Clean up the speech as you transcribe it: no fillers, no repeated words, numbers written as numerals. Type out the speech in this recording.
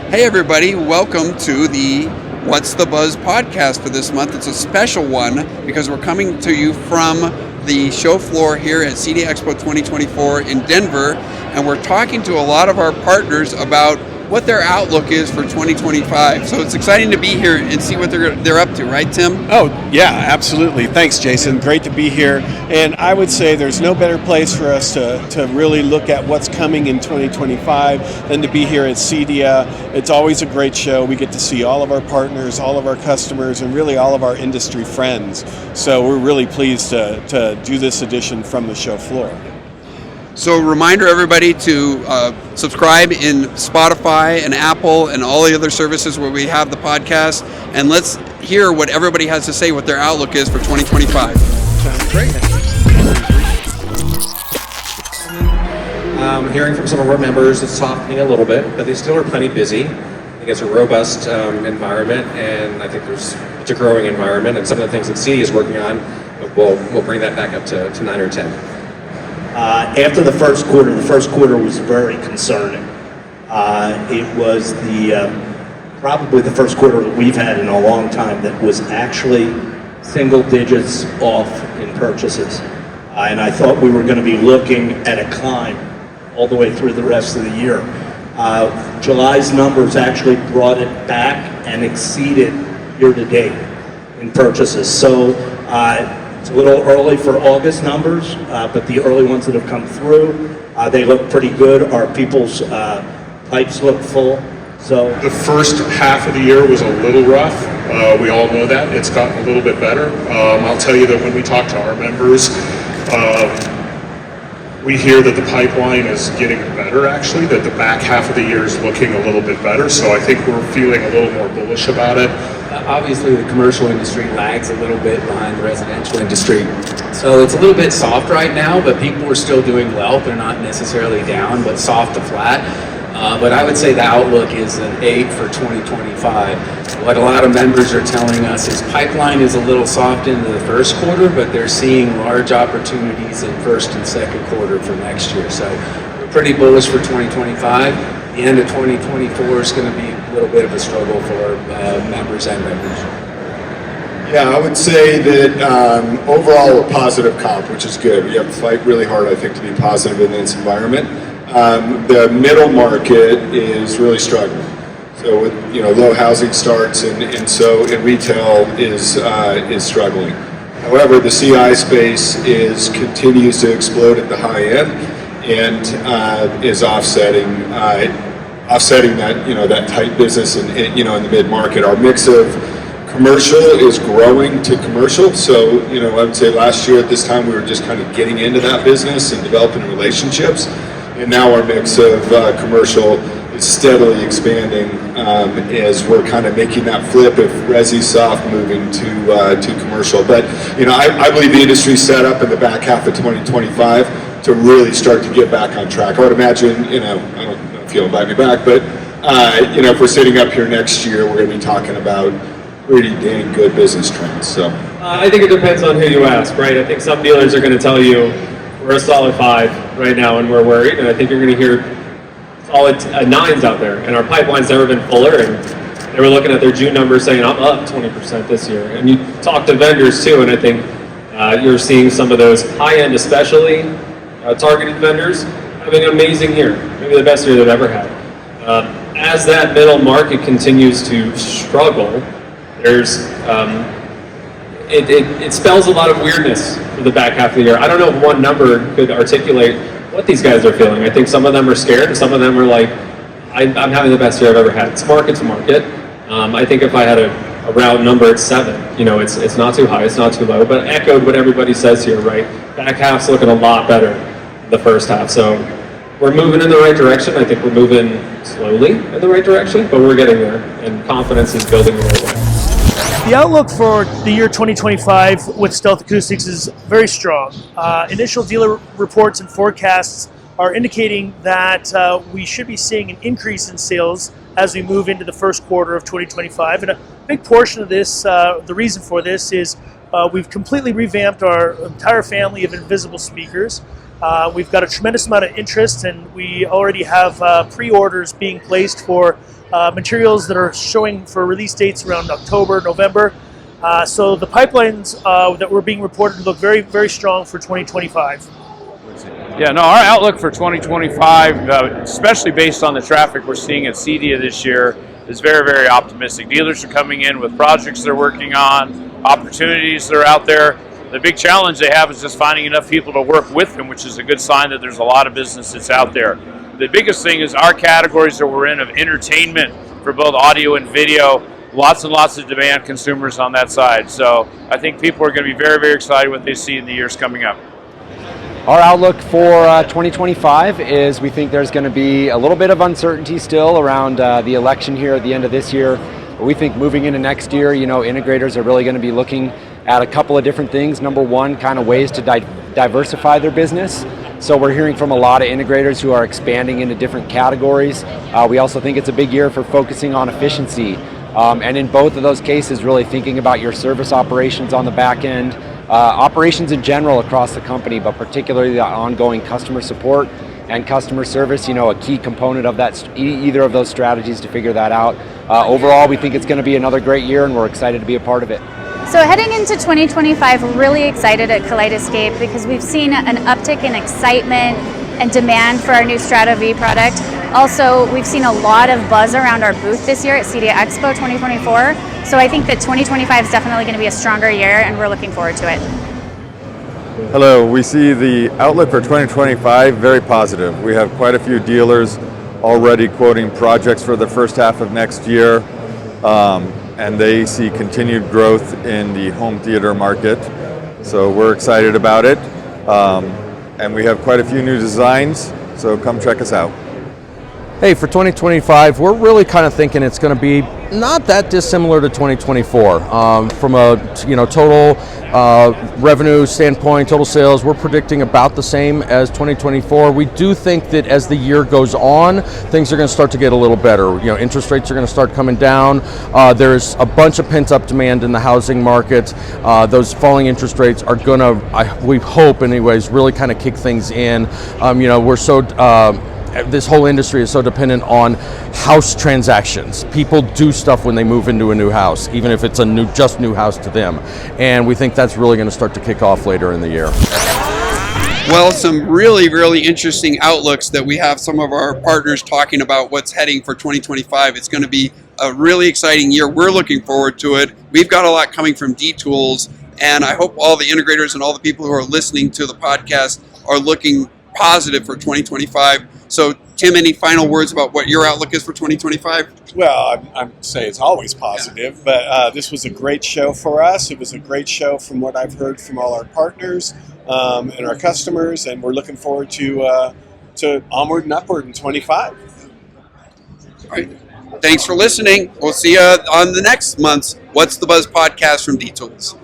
Hey everybody, welcome to the What's the Buzz podcast for this month. It's a special one because we're coming to you from the show floor here at CEDIA Expo 2024 in Denver, and we're talking to a lot of our partners about what their outlook is for 2025. So it's exciting to be here and see what they're up to, right, Tim? Oh, yeah, absolutely. Thanks, Jason. Great to be here. And I would say there's no better place for us to really look at what's coming in 2025 than to be here at CEDIA. It's always a great show. We get to see all of our partners, all of our customers, and really all of our industry friends. So we're really pleased to do this edition from the show floor. So reminder everybody to subscribe in Spotify and Apple and all the other services where we have the podcast, and let's hear what everybody has to say, what their outlook is for 2025. Sounds great. Hearing from some of our members, it's softening a little bit, but they still are plenty busy. I think it's a robust environment, and I think it's a growing environment, and some of the things that CEDIA is working on, we'll bring that back up to 9 or 10. After the first quarter was very concerning. It was probably the first quarter that we've had in a long time that was actually single digits off in purchases. And I thought we were going to be looking at a climb all the way through the rest of the year. July's numbers actually brought it back and exceeded year to date in purchases. So it's a little early for August numbers, but the early ones that have come through, they look pretty good. Our people's pipes look full. So the first half of the year was a little rough. We all know that. It's gotten a little bit better. I'll tell you that when we talk to our members, we hear that the pipeline is getting better, actually, that the back half of the year is looking a little bit better. So I think we're feeling a little more bullish about it. Obviously, the commercial industry lags a little bit behind the residential industry. So it's a little bit soft right now, but people are still doing well. They're not necessarily down, but soft to flat. But I would say the outlook is an 8 for 2025. What a lot of members are telling us is pipeline is a little soft into the first quarter, but they're seeing large opportunities in first and second quarter for next year. So we're pretty bullish for 2025. The end of 2024 is going to be a little bit of a struggle for members and members. Yeah, I would say that overall a positive comp, which is good. We have to fight really hard, I think, to be positive in this environment. The middle market is really struggling. So with low housing starts and so in retail is struggling. However, the CI space continues to explode at the high end and is offsetting that that tight business in the mid market. Our mix of commercial is growing to commercial. So I would say last year at this time we were just kind of getting into that business and developing relationships. And now our mix of commercial is steadily expanding as we're kind of making that flip of resi soft moving to commercial. But I believe the industry's set up in the back half of 2025 to really start to get back on track. I would imagine, I don't know if you'll invite me back, but if we're sitting up here next year, we're going to be talking about pretty dang good business trends. So I think it depends on who you ask, right? I think some dealers are going to tell you we're a solid 5 right now and we're worried, and I think you're going to hear solid 9s out there, and our pipeline's never been fuller, and they were looking at their June numbers saying I'm up 20% this year. And you talk to vendors too, and I think you're seeing some of those high-end, especially targeted vendors, having an amazing year, maybe the best year they've ever had. As that middle market continues to struggle, there's it spells a lot of weirdness for the back half of the year. I don't know if one number could articulate what these guys are feeling. I think some of them are scared, and some of them are like, I'm having the best year I've ever had. It's market to market. I think if I had a round number, it's 7. It's not too high, it's not too low, but echoed what everybody says here, right? Back half's looking a lot better than the first half. So we're moving in the right direction. I think we're moving slowly in the right direction, but we're getting there, and confidence is building the right way. The outlook for the year 2025 with Stealth Acoustics is very strong. Initial dealer reports and forecasts are indicating that we should be seeing an increase in sales as we move into the first quarter of 2025. And a big portion of this, the reason for this is we've completely revamped our entire family of invisible speakers. We've got a tremendous amount of interest, and we already have pre-orders being placed for materials that are showing for release dates around October, November. So the pipelines that were being reported look very, very strong for 2025. Yeah, no, our outlook for 2025, especially based on the traffic we're seeing at CEDIA this year, is very, very optimistic. Dealers are coming in with projects they're working on, opportunities that are out there. The big challenge they have is just finding enough people to work with them, which is a good sign that there's a lot of business that's out there. The biggest thing is our categories that we're in of entertainment for both audio and video, lots and lots of demand consumers on that side. So I think people are going to be very, very excited what they see in the years coming up. Our outlook for 2025 is we think there's going to be a little bit of uncertainty still around the election here at the end of this year. But we think moving into next year, integrators are really going to be looking at a couple of different things. Number one, kind of ways to diversify their business. So we're hearing from a lot of integrators who are expanding into different categories. We also think it's a big year for focusing on efficiency. And in both of those cases, really thinking about your service operations on the back end, operations in general across the company, but particularly the ongoing customer support and customer service, a key component of that, either of those strategies to figure that out. Overall, we think it's going to be another great year, and we're excited to be a part of it. So heading into 2025, we're really excited at Kaleidoscape because we've seen an uptick in excitement and demand for our new Strata V product. Also, we've seen a lot of buzz around our booth this year at CEDIA Expo 2024. So I think that 2025 is definitely going to be a stronger year, and we're looking forward to it. Hello, we see the outlook for 2025 very positive. We have quite a few dealers already quoting projects for the first half of next year, and they see continued growth in the home theater market. So we're excited about it, and we have quite a few new designs, so come check us out. Hey, for 2025, we're really kind of thinking it's going to be not that dissimilar to 2024. From a total revenue standpoint, total sales, we're predicting about the same as 2024. We do think that as the year goes on, things are going to start to get a little better. Interest rates are going to start coming down. There's a bunch of pent-up demand in the housing market. Those falling interest rates are going to, we hope anyways, really kind of kick things in. We're so this whole industry is so dependent on house transactions. People do stuff when they move into a new house, even if it's a just new house to them. And we think that's really going to start to kick off later in the year. Well, some really, really interesting outlooks that we have some of our partners talking about what's heading for 2025. It's going to be a really exciting year. We're looking forward to it. We've got a lot coming from D-Tools, and I hope all the integrators and all the people who are listening to the podcast are looking positive for 2025. So, Tim, any final words about what your outlook is for 2025? Well, I'm say it's always positive, but this was a great show for us. It was a great show from what I've heard from all our partners and our customers, and we're looking forward to onward and upward in 25. All right. Thanks for listening. We'll see you on the next month's What's the Buzz podcast from D-Tools.